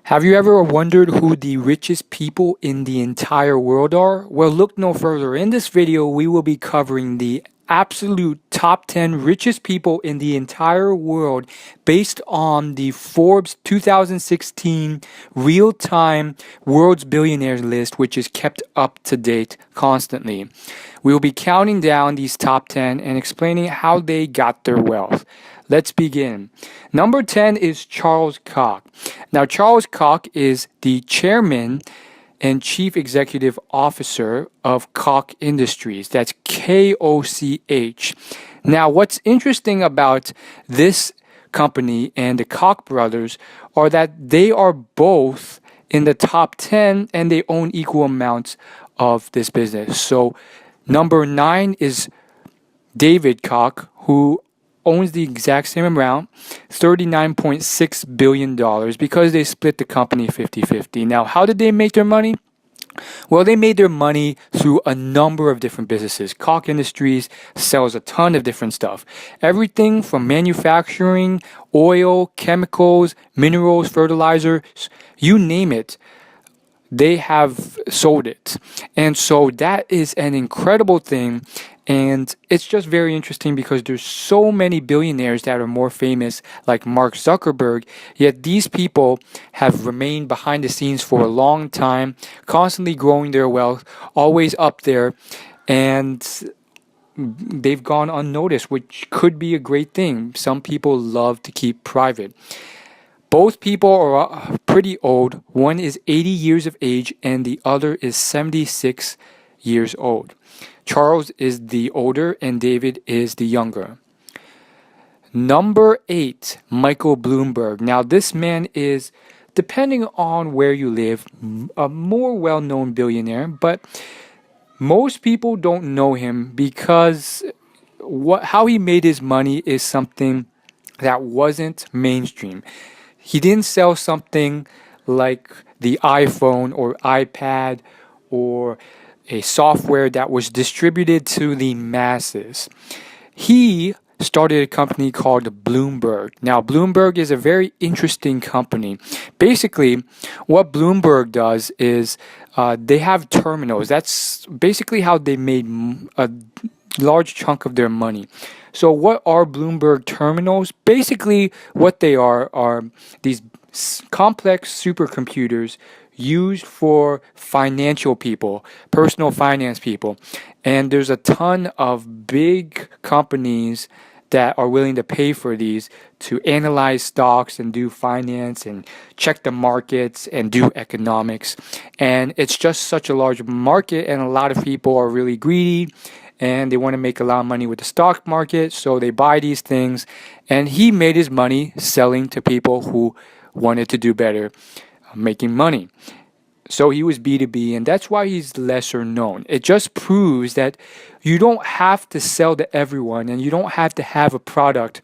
Have you ever wondered who the richest people in the entire world are? Well, look no further. In this video, we will be covering the absolute top 10 richest people in the entire world based on the Forbes 2016 real-time world's billionaires list, which is kept up to date constantly. We will be counting down these top 10 and explaining how they got their wealth. Let's begin. Number 10 is Charles Koch. Now, Charles Koch is the chairman and chief executive officer of Koch Industries. That's KOCH. Now, what's interesting about this company and the Koch brothers are that they are both in the top 10 and they own equal amounts of this business. So, number 9 is David Koch, who owns the exact same amount, $39.6 billion, because they split the company 50-50. Now, how did they make their money? Well, they made their money through a number of different businesses. Koch Industries sells a ton of different stuff. Everything from manufacturing, oil, chemicals, minerals, fertilizers, you name it. They have sold it. And so that is an incredible thing. And it's just very interesting because there's so many billionaires that are more famous, like Mark Zuckerberg, yet these people have remained behind the scenes for a long time, constantly growing their wealth, always up there, and they've gone unnoticed, which could be a great thing. Some people love to keep private. Both people are pretty old. One is 80 years of age and the other is 76 years old. Charles is the older and David is the younger. Number 8, Michael Bloomberg. Now, this man is, depending on where you live, a more well-known billionaire, but most people don't know him because how he made his money is something that wasn't mainstream. He didn't sell something like the iPhone or iPad or a software that was distributed to the masses. He started a company called Bloomberg. Now, Bloomberg is a very interesting company. Basically, what Bloomberg does is they have terminals. That's basically how they made a large chunk of their money. So what are Bloomberg terminals? Basically, what they are these complex supercomputers used for financial people, personal finance people. And there's a ton of big companies that are willing to pay for these to analyze stocks and do finance and check the markets and do economics. And it's just such a large market, and a lot of people are really greedy and they want to make a lot of money with the stock market, so they buy these things. And he made his money selling to people who wanted to do better, making money. So he was B2B, and that's why he's lesser known. It just proves that you don't have to sell to everyone, and you don't have to have a product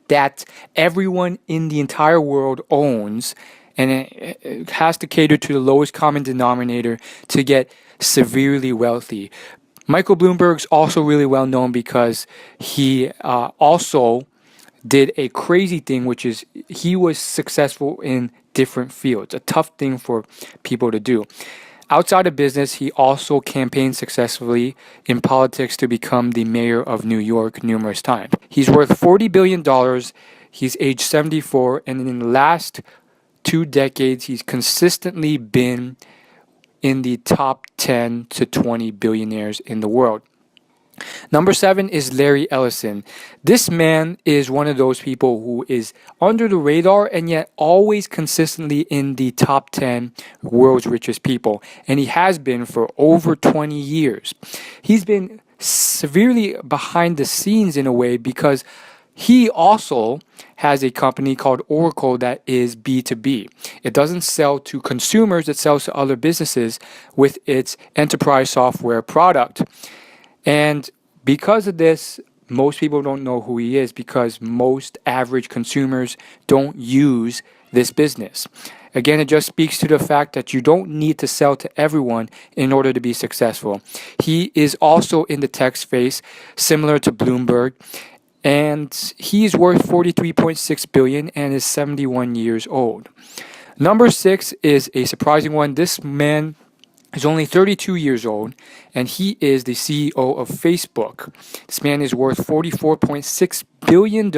that everyone in the entire world owns, and it has to cater to the lowest common denominator to get severely wealthy. Michael Bloomberg's also really well known because he also did a crazy thing, which is he was successful in different fields, a tough thing for people to do. Outside of business, he also campaigned successfully in politics to become the mayor of New York numerous times. He's worth $40 billion. He's age 74, and in the last 2 decades, he's consistently been in the top 10 to 20 billionaires in the world. Number 7 is Larry Ellison. This man is one of those people who is under the radar and yet always consistently in the top 10 world's richest people. And he has been for over 20 years. He's been severely behind the scenes in a way because he also has a company called Oracle that is B2B. It doesn't sell to consumers, it sells to other businesses with its enterprise software product. And because of this, most people don't know who he is because most average consumers don't use this business. Again, it just speaks to the fact that you don't need to sell to everyone in order to be successful. He is also in the tech space, similar to Bloomberg, and he's worth $43.6 billion and is 71 years old. Number 6 is a surprising one. This man is only 32 years old, and he is the CEO of Facebook. This man is worth $44.6 billion.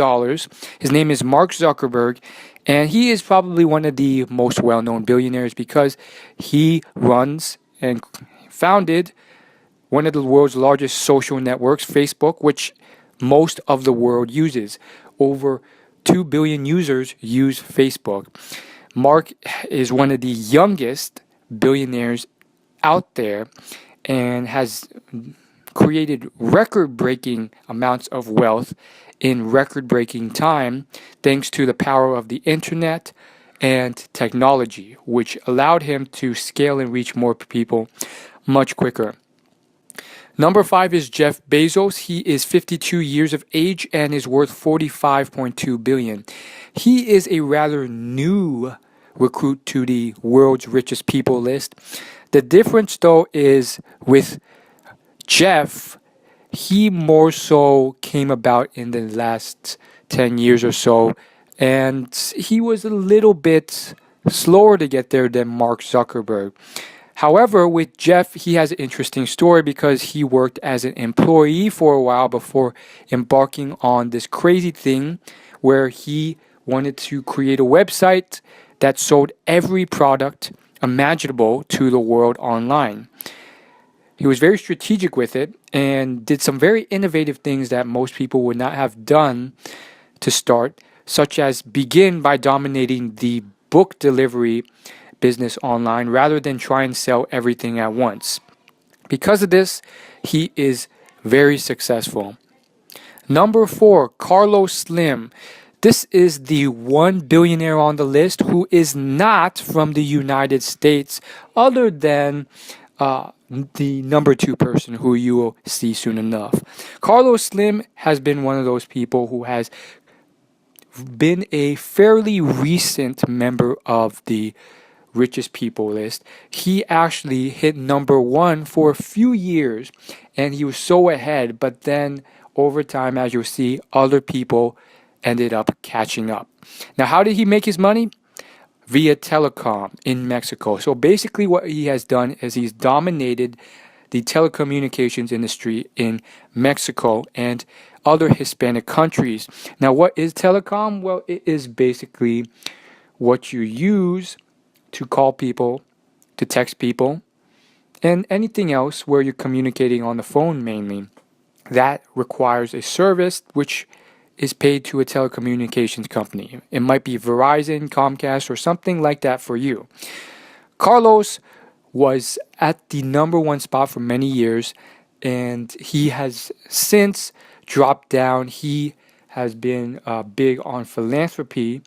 His name is Mark Zuckerberg, and he is probably one of the most well-known billionaires because he runs and founded one of the world's largest social networks, Facebook, which most of the world uses. Over 2 billion users use Facebook. Mark is one of the youngest billionaires out there and has created record-breaking amounts of wealth in record-breaking time thanks to the power of the internet and technology, which allowed him to scale and reach more people much quicker. Number 5 is Jeff Bezos. He is 52 years of age and is worth $45.2 billion. He is a rather new recruit to the world's richest people list. The difference, though, is with Jeff, he more so came about in the last 10 years or so, and he was a little bit slower to get there than Mark Zuckerberg. However, with Jeff, he has an interesting story because he worked as an employee for a while before embarking on this crazy thing where he wanted to create a website that sold every product imaginable to the world online. He was very strategic with it and did some very innovative things that most people would not have done to start, such as begin by dominating the book delivery business online rather than try and sell everything at once. Because of this, he is very successful. Number 4, Carlos Slim. This is the one billionaire on the list who is not from the United States, other than the number 2 person who you will see soon enough. Carlos Slim has been one of those people who has been a fairly recent member of the richest people list. He actually hit number 1 for a few years, and he was so ahead, but then over time, as you'll see, other people ended up catching up. Now, how did he make his money? Via telecom in Mexico. So basically what he has done is he's dominated the telecommunications industry in Mexico and other Hispanic countries. Now, what is telecom? Well, it is basically what you use to call people, to text people, and anything else where you're communicating on the phone mainly. That requires a service which is paid to a telecommunications company. It might be Verizon, Comcast, or something like that for you. Carlos was at the number 1 spot for many years, and he has since dropped down. He has been big on philanthropy,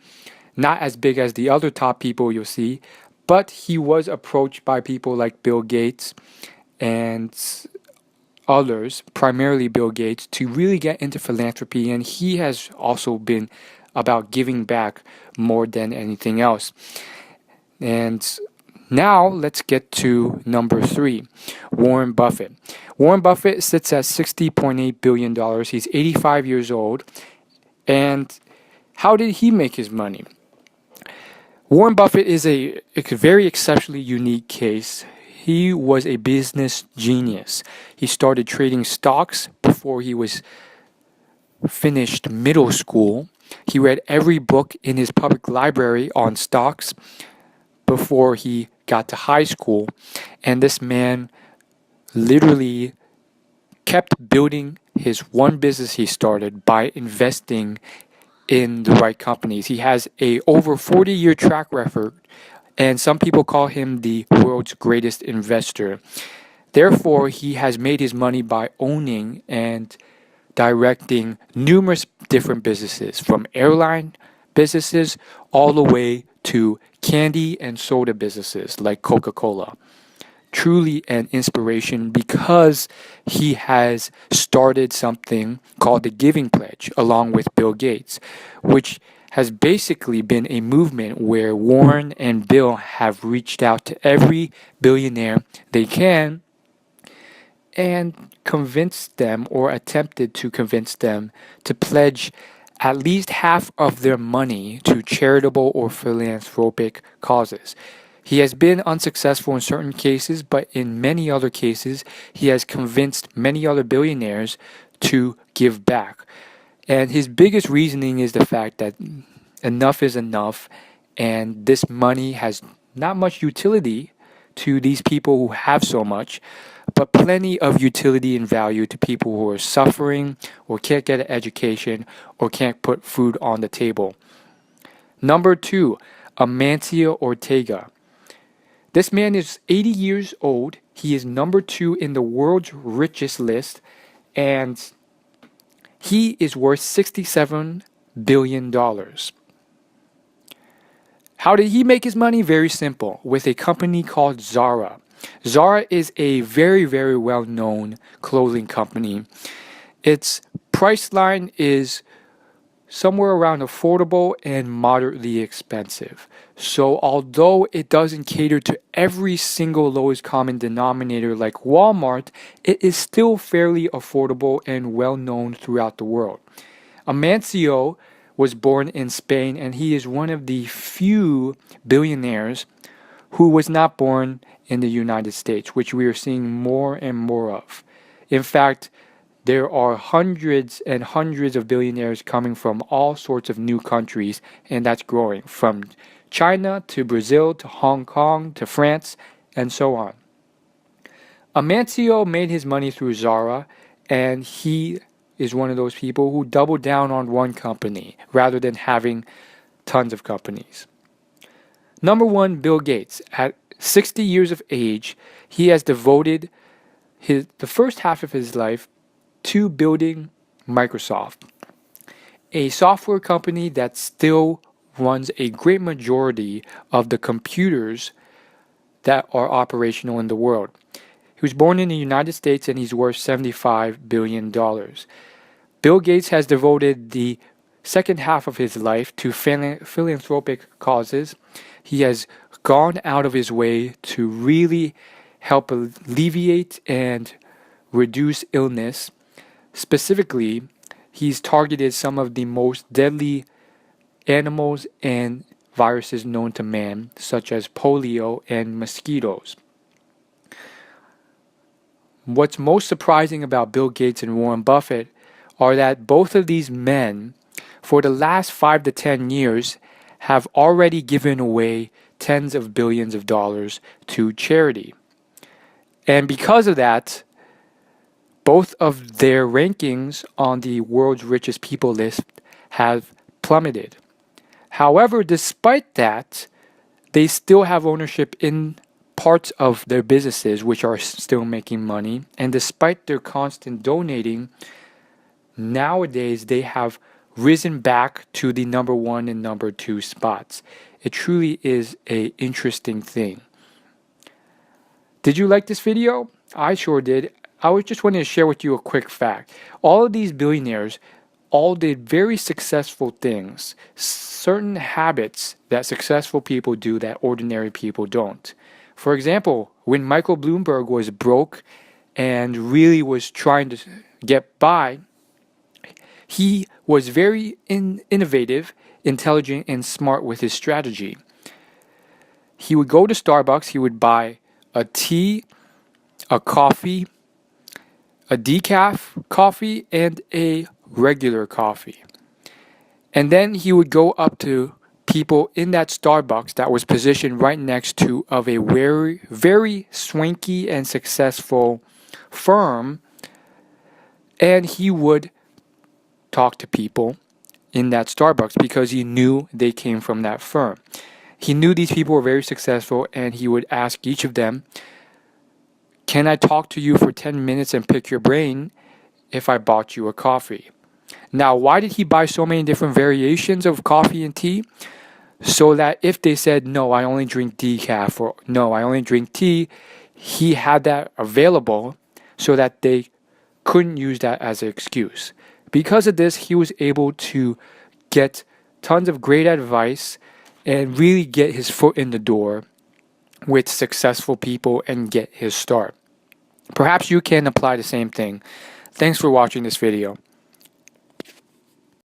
not as big as the other top people you'll see, but he was approached by people like Bill Gates and others, primarily Bill Gates, to really get into philanthropy, and he has also been about giving back more than anything else. And now let's get to number 3, Warren Buffett. Warren Buffett sits at $60.8 billion. He's 85 years old. And how did he make his money? Warren Buffett is a very exceptionally unique case. He was a business genius. He started trading stocks before he was finished middle school. He read every book in his public library on stocks before he got to high school. And this man literally kept building his one business he started by investing in the right companies. He has a over 40-year track record, and some people call him the world's greatest investor. Therefore, he has made his money by owning and directing numerous different businesses, from airline businesses all the way to candy and soda businesses like Coca-Cola. Truly an inspiration because he has started something called the Giving Pledge along with Bill Gates, which has basically been a movement where Warren and Bill have reached out to every billionaire they can and convinced them, or attempted to convince them, to pledge at least half of their money to charitable or philanthropic causes. He has been unsuccessful in certain cases, but in many other cases, he has convinced many other billionaires to give back. And his biggest reasoning is the fact that enough is enough, and this money has not much utility to these people who have so much, but plenty of utility and value to people who are suffering or can't get an education or can't put food on the table. Number 2, Amancio Ortega. This man is 80 years old. He is number 2 in the world's richest list, and he is worth $67 billion. How did he make his money? Very simple, with a company called Zara. Zara is a very, very well-known clothing company. Its price line is somewhere around affordable and moderately expensive. So although it doesn't cater to every single lowest common denominator like Walmart, it is still fairly affordable and well-known throughout the world. Amancio was born in Spain, and he is one of the few billionaires who was not born in the United States, which we are seeing more and more of. In fact, there are hundreds and hundreds of billionaires coming from all sorts of new countries, and that's growing from China to Brazil to Hong Kong to France and so on. Amancio made his money through Zara, and he is one of those people who doubled down on one company rather than having tons of companies. Number 1, Bill Gates. At 60 years of age, he has devoted the first half of his life to building Microsoft, a software company that still runs a great majority of the computers that are operational in the world. He was born in the United States, and he's worth $75 billion. Bill Gates has devoted the second half of his life to philanthropic causes. He has gone out of his way to really help alleviate and reduce illness. Specifically, he's targeted some of the most deadly animals and viruses known to man, such as polio and mosquitoes. What's most surprising about Bill Gates and Warren Buffett are that both of these men, for the last 5 to 10 years, have already given away tens of billions of dollars to charity. And because of that, both of their rankings on the world's richest people list have plummeted. However, despite that, they still have ownership in parts of their businesses which are still making money. And despite their constant donating, nowadays they have risen back to the number 1 and number 2 spots. It truly is an interesting thing. Did you like this video? I sure did. I was just wanting to share with you a quick fact. All of these billionaires all did very successful things, certain habits that successful people do that ordinary people don't. For example, when Michael Bloomberg was broke and really was trying to get by, he was very innovative, intelligent, and smart with his strategy. He would go to Starbucks, he would buy a tea, a coffee, a decaf coffee, and a regular coffee. And then he would go up to people in that Starbucks that was positioned right next to of a very, very swanky and successful firm, and he would talk to people in that Starbucks because he knew they came from that firm. He knew these people were very successful, and he would ask each of them, "Can I talk to you for 10 minutes and pick your brain if I bought you a coffee?" Now, why did he buy so many different variations of coffee and tea? So that if they said, "No, I only drink decaf," or "No, I only drink tea," he had that available so that they couldn't use that as an excuse. Because of this, he was able to get tons of great advice and really get his foot in the door with successful people and get his start. Perhaps you can apply the same thing. Thanks for watching this video.